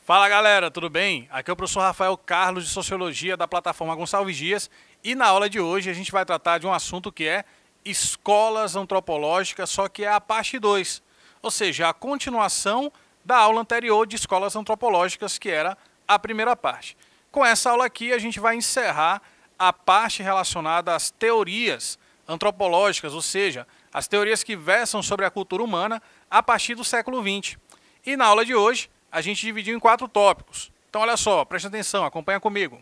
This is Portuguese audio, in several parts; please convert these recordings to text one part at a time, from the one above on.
Fala galera, tudo bem? Aqui é o professor Rafael Carlos de Sociologia da plataforma Gonçalves Dias e na aula de hoje a gente vai tratar de um assunto que é escolas antropológicas, só que é a parte 2, ou seja, a continuação da aula anterior de escolas antropológicas, que era a primeira parte. Com essa aula aqui a gente vai encerrar a parte relacionada às teorias antropológicas, ou seja, as teorias que versam sobre a cultura humana a partir do século XX. E na aula de hoje a gente dividiu em 4 tópicos. Então, olha só, presta atenção, acompanha comigo.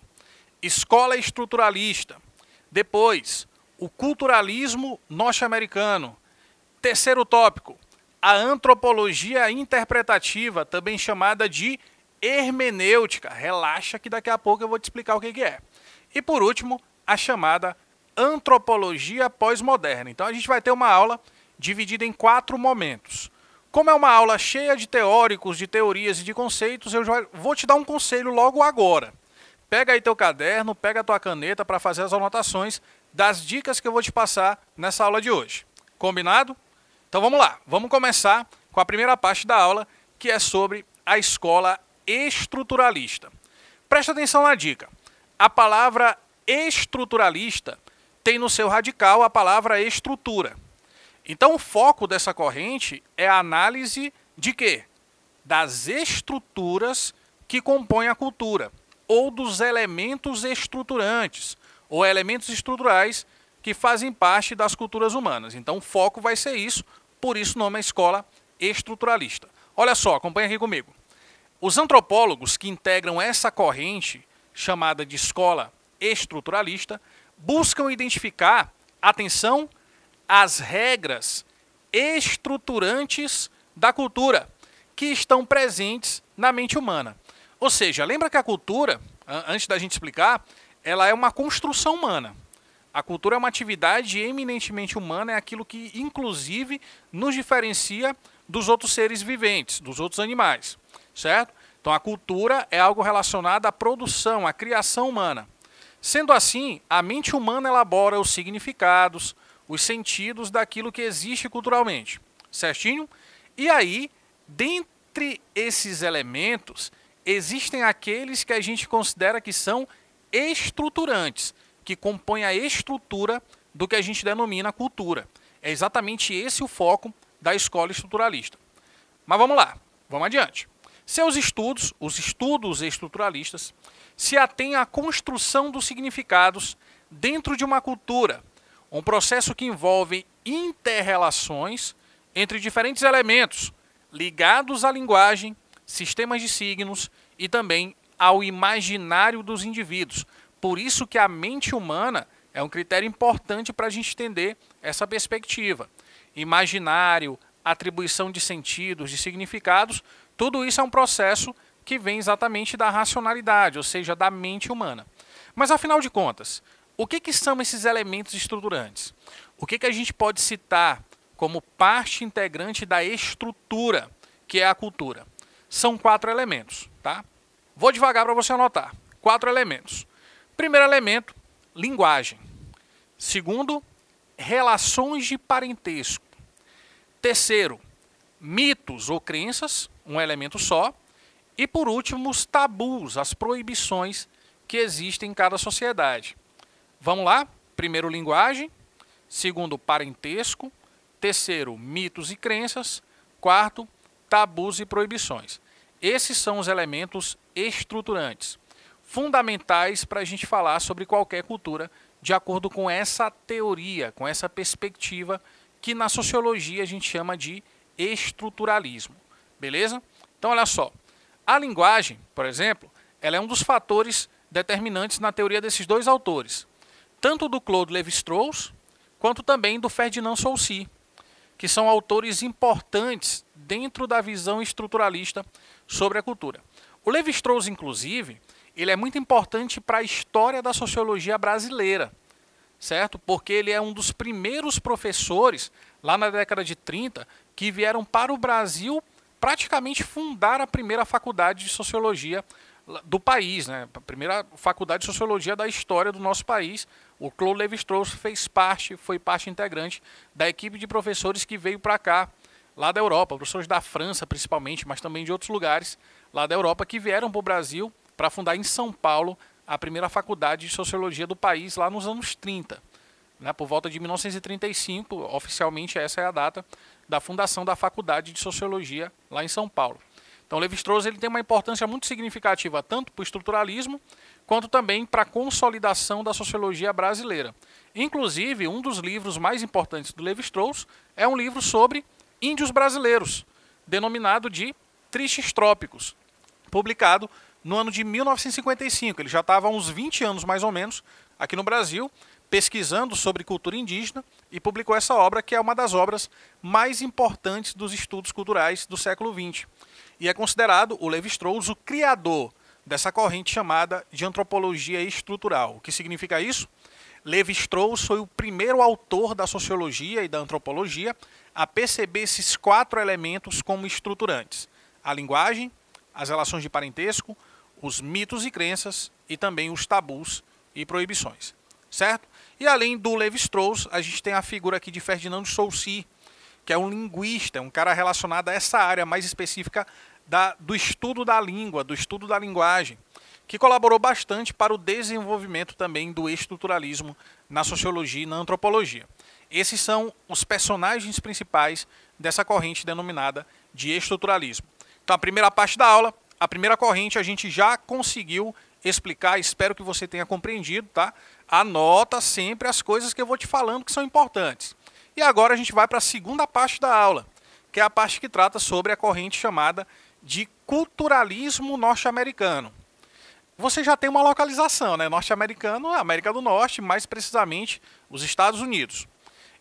Escola estruturalista. Depois, o culturalismo norte-americano. Terceiro tópico, a antropologia interpretativa, também chamada de hermenêutica. Relaxa que daqui a pouco eu vou te explicar o que é. E por último, a chamada antropologia pós-moderna. Então, a gente vai ter uma aula dividida em 4 momentos. Como é uma aula cheia de teóricos, de teorias e de conceitos, eu já vou te dar um conselho logo agora. Pega aí teu caderno, pega a tua caneta para fazer as anotações das dicas que eu vou te passar nessa aula de hoje. Combinado? Então vamos lá, vamos começar com a primeira parte da aula, que é sobre a escola estruturalista. Presta atenção na dica. A palavra estruturalista tem no seu radical a palavra estrutura. Então, o foco dessa corrente é a análise de quê? Das estruturas que compõem a cultura, ou dos elementos estruturantes, ou elementos estruturais que fazem parte das culturas humanas. Então, o foco vai ser isso, por isso o nome é escola estruturalista. Olha só, acompanha aqui comigo. Os antropólogos que integram essa corrente, chamada de escola estruturalista, buscam identificar, atenção, as regras estruturantes da cultura que estão presentes na mente humana. Ou seja, lembra que a cultura, antes da gente explicar, ela é uma construção humana. A cultura é uma atividade eminentemente humana, é aquilo que, inclusive, nos diferencia dos outros seres viventes, dos outros animais, certo? Então, a cultura é algo relacionado à produção, à criação humana. Sendo assim, a mente humana elabora os significados, os sentidos daquilo que existe culturalmente, certinho? E aí, dentre esses elementos, existem aqueles que a gente considera que são estruturantes, que compõem a estrutura do que a gente denomina cultura. É exatamente esse o foco da escola estruturalista. Mas vamos lá, vamos adiante. Seus estudos, os estudos estruturalistas, se atêm à construção dos significados dentro de uma cultura, um processo que envolve inter-relações entre diferentes elementos ligados à linguagem, sistemas de signos e também ao imaginário dos indivíduos. Por isso que a mente humana é um critério importante para a gente entender essa perspectiva. Imaginário, atribuição de sentidos, de significados, tudo isso é um processo que vem exatamente da racionalidade, ou seja, da mente humana. Mas afinal de contas, o que são esses elementos estruturantes? O que a gente pode citar como parte integrante da estrutura, que é a cultura? São 4 elementos, tá? Vou devagar para você anotar. 4 elementos. Primeiro elemento, linguagem. Segundo, relações de parentesco. Terceiro, mitos ou crenças, um elemento só. E por último, os tabus, as proibições que existem em cada sociedade. Vamos lá? Primeiro, linguagem. Segundo, parentesco. Terceiro, mitos e crenças. Quarto, tabus e proibições. Esses são os elementos estruturantes, fundamentais para a gente falar sobre qualquer cultura, de acordo com essa teoria, com essa perspectiva, que na sociologia a gente chama de estruturalismo. Beleza? Então, olha só. A linguagem, por exemplo, ela é um dos fatores determinantes na teoria desses 2 autores, tanto do Claude Lévi-Strauss, quanto também do Ferdinand Saussure, que são autores importantes dentro da visão estruturalista sobre a cultura. O Lévi-Strauss, inclusive, ele é muito importante para a história da sociologia brasileira, certo? Porque ele é um dos primeiros professores, lá na década de 30, que vieram para o Brasil praticamente fundar a primeira faculdade de sociologia do país, né? A primeira faculdade de sociologia da história do nosso país. O Claude Lévi-Strauss foi parte integrante da equipe de professores que veio para cá, lá da Europa, professores da França principalmente, mas também de outros lugares, lá da Europa, que vieram para o Brasil para fundar em São Paulo a primeira faculdade de sociologia do país, lá nos anos 30. Né, por volta de 1935, oficialmente essa é a data da fundação da Faculdade de Sociologia lá em São Paulo. Então, Levi-Strauss ele tem uma importância muito significativa tanto para o estruturalismo, quanto também para a consolidação da sociologia brasileira. Inclusive, um dos livros mais importantes do Levi-Strauss é um livro sobre índios brasileiros, denominado de Tristes Trópicos, publicado no ano de 1955. Ele já estava há uns 20 anos, mais ou menos, aqui no Brasil, pesquisando sobre cultura indígena e publicou essa obra, que é uma das obras mais importantes dos estudos culturais do século XX. E é considerado o Levi-Strauss o criador dessa corrente chamada de antropologia estrutural. O que significa isso? Levi-Strauss foi o primeiro autor da sociologia e da antropologia a perceber esses 4 elementos como estruturantes: a linguagem, as relações de parentesco, os mitos e crenças e também os tabus e proibições. Certo? E além do Levi-Strauss, a gente tem a figura aqui de Ferdinand Saussure, que é um linguista, um cara relacionado a essa área mais específica do estudo da língua, do estudo da linguagem, que colaborou bastante para o desenvolvimento também do estruturalismo na sociologia e na antropologia. Esses são os personagens principais dessa corrente denominada de estruturalismo. Então, a primeira parte da aula, a primeira corrente, a gente já conseguiu explicar, espero que você tenha compreendido, tá? Anota sempre as coisas que eu vou te falando que são importantes. E agora a gente vai para a segunda parte da aula, que é a parte que trata sobre a corrente chamada de culturalismo norte-americano. Você já tem uma localização, né? Norte-americano, América do Norte, mais precisamente os Estados Unidos.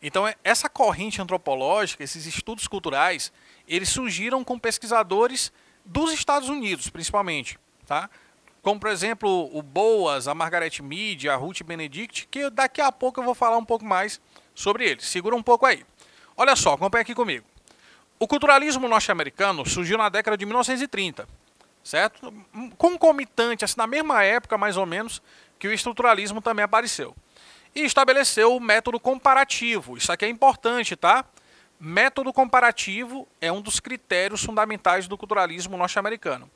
Então, essa corrente antropológica, esses estudos culturais, eles surgiram com pesquisadores dos Estados Unidos, principalmente, tá? Como, por exemplo, o Boas, a Margaret Mead, a Ruth Benedict, que daqui a pouco eu vou falar um pouco mais sobre eles. Segura um pouco aí. Olha só, acompanha aqui comigo. O culturalismo norte-americano surgiu na década de 1930, certo? Concomitante, assim, na mesma época, mais ou menos, que o estruturalismo também apareceu. E estabeleceu o método comparativo. Isso aqui é importante, tá? Método comparativo é um dos critérios fundamentais do culturalismo norte-americano.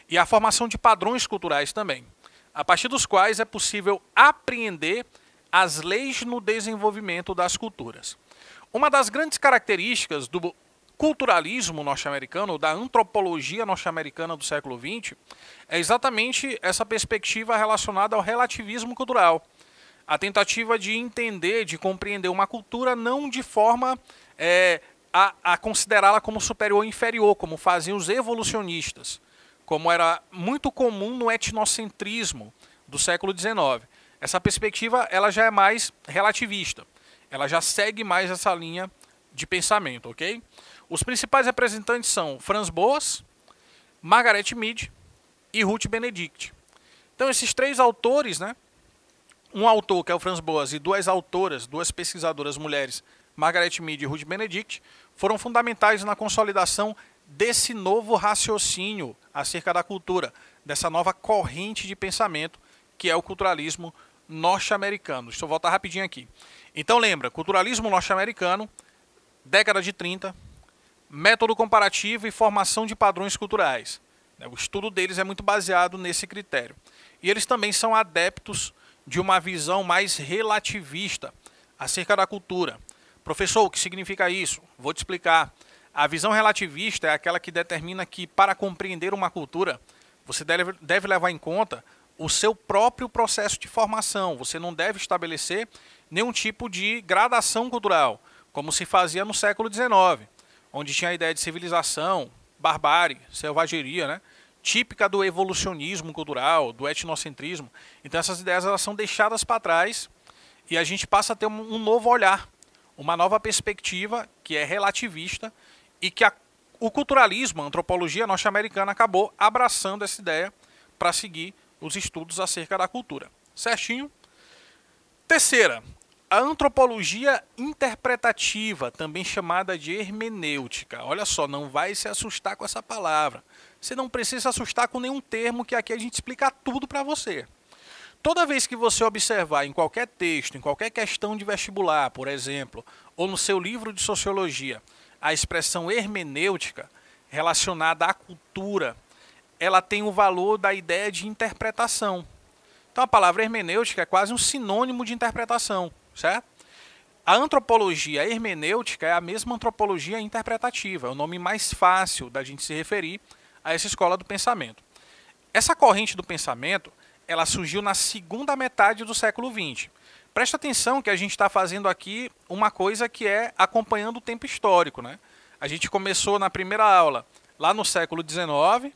E a formação de padrões culturais também, a partir dos quais é possível apreender as leis no desenvolvimento das culturas. Uma das grandes características do culturalismo norte-americano, da antropologia norte-americana do século XX, é exatamente essa perspectiva relacionada ao relativismo cultural. A tentativa de entender, de compreender uma cultura não de forma a considerá-la como superior ou inferior, como faziam os evolucionistas, como era muito comum no etnocentrismo do século XIX. Essa perspectiva ela já é mais relativista, ela já segue mais essa linha de pensamento, ok? Os principais representantes são Franz Boas, Margaret Mead e Ruth Benedict. Então esses 3 autores, né? Um autor, que é o Franz Boas, e 2 autoras, 2 pesquisadoras mulheres, Margaret Mead e Ruth Benedict, foram fundamentais na consolidação desse novo raciocínio acerca da cultura, dessa nova corrente de pensamento que é o culturalismo norte-americano. Deixa eu voltar rapidinho aqui. Então lembra, culturalismo norte-americano, década de 30, método comparativo e formação de padrões culturais. O estudo deles é muito baseado nesse critério. E eles também são adeptos de uma visão mais relativista acerca da cultura. Professor, o que significa isso? Vou te explicar. A visão relativista é aquela que determina que, para compreender uma cultura, você deve levar em conta o seu próprio processo de formação. Você não deve estabelecer nenhum tipo de gradação cultural, como se fazia no século XIX, onde tinha a ideia de civilização, barbárie, selvageria, né? Típica do evolucionismo cultural, do etnocentrismo. Então essas ideias elas são deixadas para trás e a gente passa a ter um novo olhar, uma nova perspectiva que é relativista e que o culturalismo, a antropologia norte-americana acabou abraçando essa ideia para seguir os estudos acerca da cultura. Certinho? Terceira, a antropologia interpretativa, também chamada de hermenêutica. Olha só, não vai se assustar com essa palavra. Você não precisa se assustar com nenhum termo, que aqui a gente explica tudo para você. Toda vez que você observar em qualquer texto, em qualquer questão de vestibular, por exemplo, ou no seu livro de sociologia, a expressão hermenêutica relacionada à cultura, ela tem o valor da ideia de interpretação. Então a palavra hermenêutica é quase um sinônimo de interpretação, certo? A antropologia hermenêutica é a mesma antropologia interpretativa, é o nome mais fácil da gente se referir a essa escola do pensamento. Essa corrente do pensamento, ela surgiu na segunda metade do século XX. Presta atenção que a gente está fazendo aqui uma coisa que é acompanhando o tempo histórico, né? A gente começou na primeira aula lá no século XIX,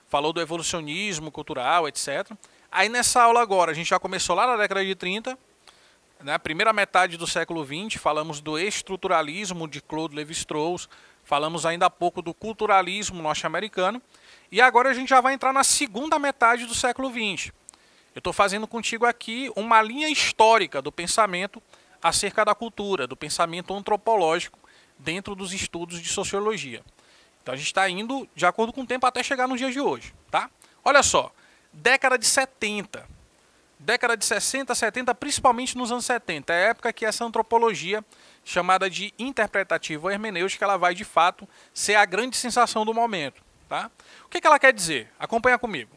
falou do evolucionismo cultural, etc. Aí nessa aula agora, a gente já começou lá na década de 30, na primeira metade do século XX, falamos do estruturalismo de Claude Lévi-Strauss, falamos ainda há pouco do culturalismo norte-americano, e agora a gente já vai entrar na segunda metade do século XX. Eu estou fazendo contigo aqui uma linha histórica do pensamento acerca da cultura, do pensamento antropológico dentro dos estudos de sociologia. Então a gente está indo de acordo com o tempo até chegar nos dias de hoje, tá? Olha só, década de 70, década de 60, 70, principalmente nos anos 70, é a época que essa antropologia, chamada de interpretativa ou hermenêutica, ela vai de fato ser a grande sensação do momento, tá? O que ela quer dizer? Acompanha comigo.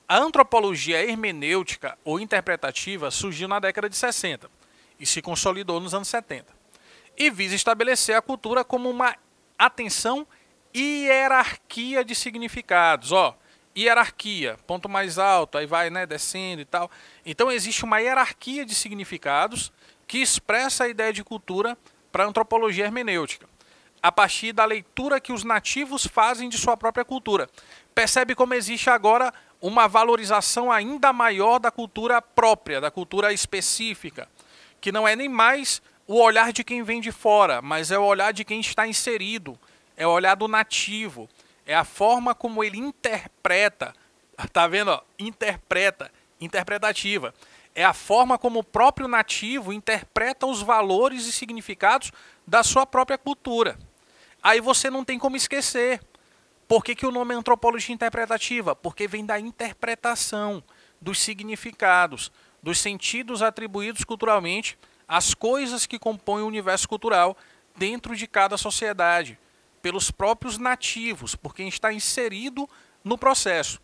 A antropologia hermenêutica ou interpretativa surgiu na década de 60 e se consolidou nos anos 70. E visa estabelecer a cultura como uma, atenção, hierarquia de significados. Ó, hierarquia, ponto mais alto, aí vai, né, descendo e tal. Então existe uma hierarquia de significados que expressa a ideia de cultura para a antropologia hermenêutica, a partir da leitura que os nativos fazem de sua própria cultura. Percebe como existe agora uma valorização ainda maior da cultura própria, da cultura específica, que não é nem mais o olhar de quem vem de fora, mas é o olhar de quem está inserido, é o olhar do nativo, é a forma como ele interpreta, tá vendo? Ó? Interpreta, interpretativa. É a forma como o próprio nativo interpreta os valores e significados da sua própria cultura. Aí você não tem como esquecer. Por que o nome é antropologia interpretativa? Porque vem da interpretação dos significados, dos sentidos atribuídos culturalmente às coisas que compõem o universo cultural dentro de cada sociedade, pelos próprios nativos, por quem está inserido no processo.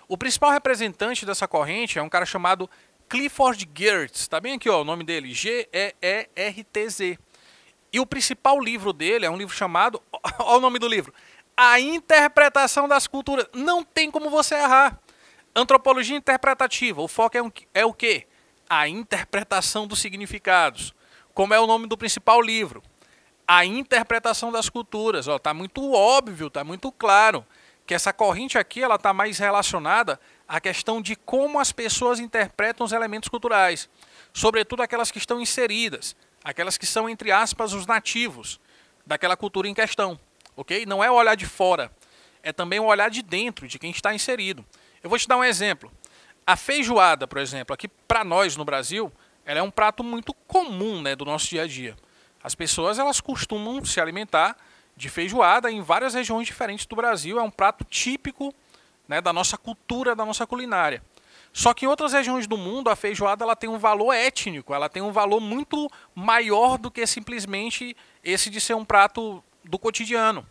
O principal representante dessa corrente é um cara chamado Clifford Geertz, está bem aqui ó, o nome dele, Geertz. E o principal livro dele é um livro chamado, olha o nome do livro, A Interpretação das Culturas. Não tem como você errar. Antropologia interpretativa, o foco é o quê? A interpretação dos significados. Como é o nome do principal livro? A interpretação das culturas. Está muito óbvio, está muito claro que essa corrente aqui ela está mais relacionada à questão de como as pessoas interpretam os elementos culturais, sobretudo aquelas que estão inseridas, aquelas que são, entre aspas, os nativos daquela cultura em questão. Okay? Não é o olhar de fora, é também o olhar de dentro, de quem está inserido. Eu vou te dar um exemplo. A feijoada, por exemplo, aqui para nós no Brasil, ela é um prato muito comum, né, do nosso dia a dia. As pessoas elas costumam se alimentar de feijoada em várias regiões diferentes do Brasil. É um prato típico, né, da nossa cultura, da nossa culinária. Só que em outras regiões do mundo, a feijoada ela tem um valor étnico, ela tem um valor muito maior do que simplesmente esse de ser um prato do cotidiano.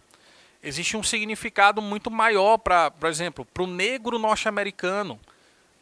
Existe um significado muito maior, por exemplo, para o negro norte-americano,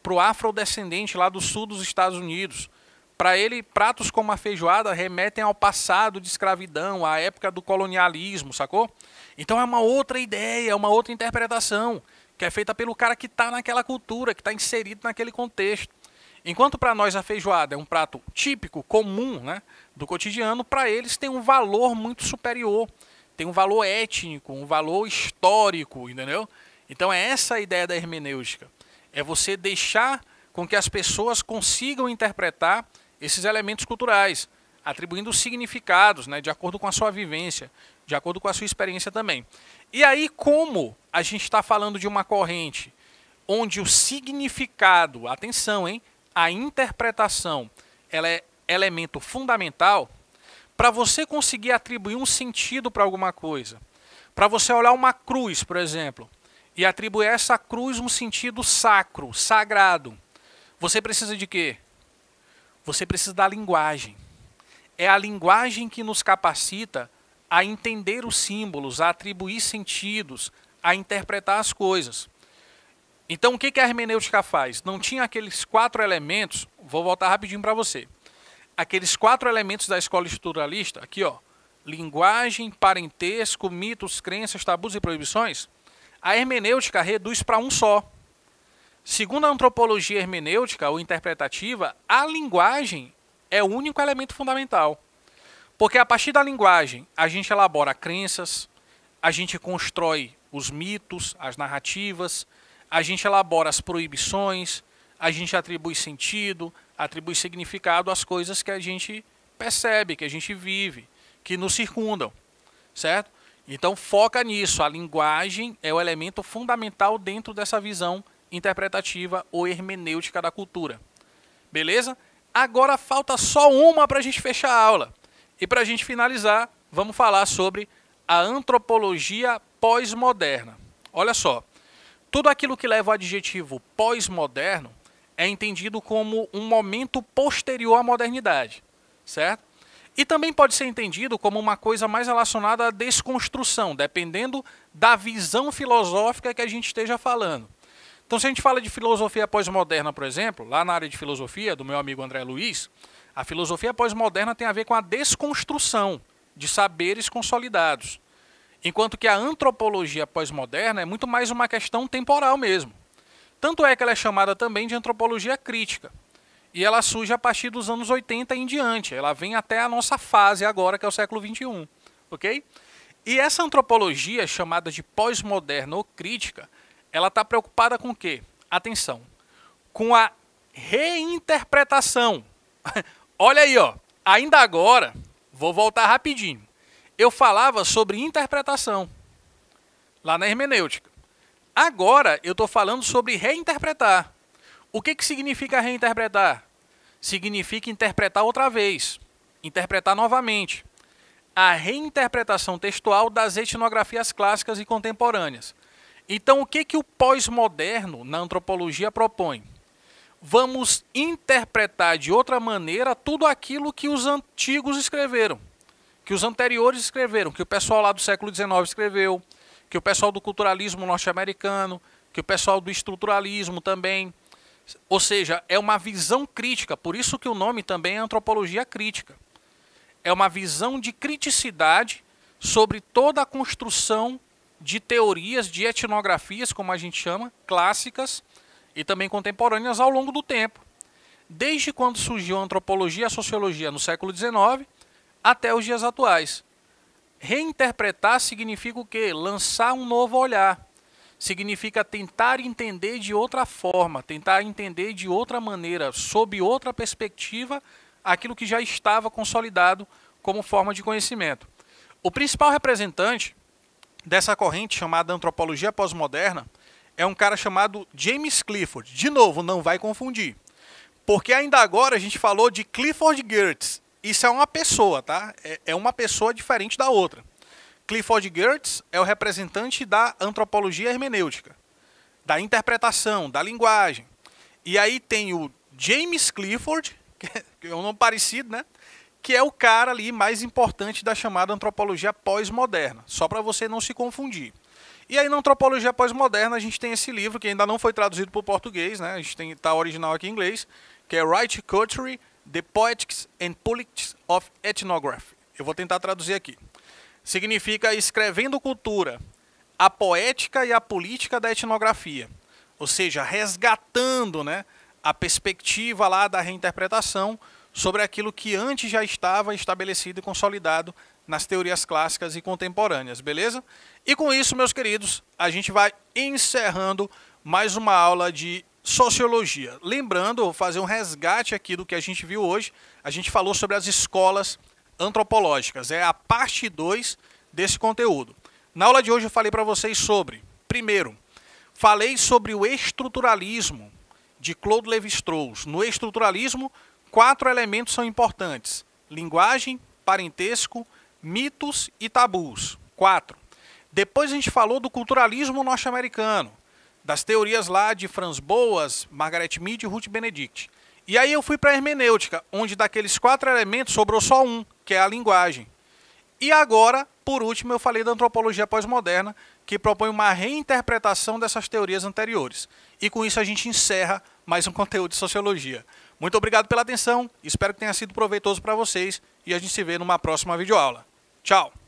para o afrodescendente lá do sul dos Estados Unidos. Para ele, pratos como a feijoada remetem ao passado de escravidão, à época do colonialismo, sacou? Então é uma outra ideia, é uma outra interpretação, que é feita pelo cara que está naquela cultura, que está inserido naquele contexto. Enquanto para nós a feijoada é um prato típico, comum, né, do cotidiano, para eles tem um valor muito superior, tem um valor étnico, um valor histórico, entendeu? Então é essa a ideia da hermenêutica, é você deixar com que as pessoas consigam interpretar esses elementos culturais, atribuindo significados, né, de acordo com a sua vivência, de acordo com a sua experiência também. E aí, como a gente está falando de uma corrente onde o significado, atenção, hein, a interpretação, ela é elemento fundamental, para você conseguir atribuir um sentido para alguma coisa, para você olhar uma cruz, por exemplo, e atribuir a essa cruz um sentido sacro, sagrado, você precisa de quê? Você precisa da linguagem. É a linguagem que nos capacita a entender os símbolos, a atribuir sentidos, a interpretar as coisas. Então, o que a hermenêutica faz? Não tinha aqueles 4 elementos, vou voltar rapidinho para você. Aqueles 4 elementos da escola estruturalista, aqui ó, linguagem, parentesco, mitos, crenças, tabus e proibições, a hermenêutica reduz para um só. Segundo a antropologia hermenêutica ou interpretativa, a linguagem é o único elemento fundamental. Porque a partir da linguagem, a gente elabora crenças, a gente constrói os mitos, as narrativas, a gente elabora as proibições, a gente atribui sentido, atribui significado às coisas que a gente percebe, que a gente vive, que nos circundam, certo? Então foca nisso, a linguagem é o elemento fundamental dentro dessa visão interpretativa ou hermenêutica da cultura. Beleza? Agora falta só uma para a gente fechar a aula. E para a gente finalizar, vamos falar sobre a antropologia pós-moderna. Olha só, tudo aquilo que leva o adjetivo pós-moderno é entendido como um momento posterior à modernidade, certo? E também pode ser entendido como uma coisa mais relacionada à desconstrução, dependendo da visão filosófica que a gente esteja falando. Então, se a gente fala de filosofia pós-moderna, por exemplo, lá na área de filosofia, do meu amigo André Luiz, a filosofia pós-moderna tem a ver com a desconstrução de saberes consolidados. Enquanto que a antropologia pós-moderna é muito mais uma questão temporal mesmo. Tanto é que ela é chamada também de antropologia crítica. E ela surge a partir dos anos 80 em diante. Ela vem até a nossa fase agora, que é o século XXI. Ok? E essa antropologia, chamada de pós-moderna ou crítica, ela está preocupada com o quê? Atenção. Com a reinterpretação. Olha aí, ó. Ainda agora, vou voltar rapidinho. Eu falava sobre interpretação, lá na hermenêutica. Agora, eu estou falando sobre reinterpretar. O que significa reinterpretar? Significa interpretar outra vez, interpretar novamente. A reinterpretação textual das etnografias clássicas e contemporâneas. Então, o que o pós-moderno na antropologia propõe? Vamos interpretar de outra maneira tudo aquilo que os antigos escreveram, que os anteriores escreveram, que o pessoal lá do século XIX escreveu, que o pessoal do culturalismo norte-americano, que o pessoal do estruturalismo também. Ou seja, é uma visão crítica, por isso que o nome também é antropologia crítica. É uma visão de criticidade sobre toda a construção de teorias, de etnografias, como a gente chama, clássicas e também contemporâneas ao longo do tempo. Desde quando surgiu a antropologia e a sociologia no século XIX até os dias atuais. Reinterpretar significa o quê? Lançar um novo olhar. Significa tentar entender de outra forma, tentar entender de outra maneira, sob outra perspectiva, aquilo que já estava consolidado como forma de conhecimento. O principal representante dessa corrente chamada antropologia pós-moderna é um cara chamado James Clifford. De novo, não vai confundir. Porque ainda agora a gente falou de Clifford Geertz. Isso é uma pessoa, tá? É uma pessoa diferente da outra. Clifford Geertz é o representante da antropologia hermenêutica, da interpretação, da linguagem. E aí tem o James Clifford, que é um nome parecido, né? Que é o cara ali mais importante da chamada antropologia pós-moderna, só para você não se confundir. E aí na antropologia pós-moderna a gente tem esse livro que ainda não foi traduzido para o português, né? A gente tá original aqui em inglês, que é Right Culture, The Poetics and Politics of Ethnography. Eu vou tentar traduzir aqui. Significa escrevendo cultura, a poética e a política da etnografia. Ou seja, resgatando, né, a perspectiva lá da reinterpretação sobre aquilo que antes já estava estabelecido e consolidado nas teorias clássicas e contemporâneas, beleza? E com isso, meus queridos, a gente vai encerrando mais uma aula de sociologia. Lembrando, vou fazer um resgate aqui do que a gente viu hoje. A gente falou sobre as escolas antropológicas. É a parte 2 desse conteúdo. Na aula de hoje eu falei para vocês sobre, primeiro, falei sobre o estruturalismo de Claude Lévi-Strauss. No estruturalismo, 4 elementos são importantes: linguagem, parentesco, mitos e tabus. 4. Depois a gente falou do culturalismo norte-americano, das teorias lá de Franz Boas, Margaret Mead e Ruth Benedict. E aí eu fui para a hermenêutica, onde daqueles 4 elementos sobrou só um, que é a linguagem. E agora por último, eu falei da antropologia pós-moderna, que propõe uma reinterpretação dessas teorias anteriores. E com isso a gente encerra mais um conteúdo de sociologia. Muito obrigado pela atenção, espero que tenha sido proveitoso para vocês e a gente se vê numa próxima videoaula. Tchau!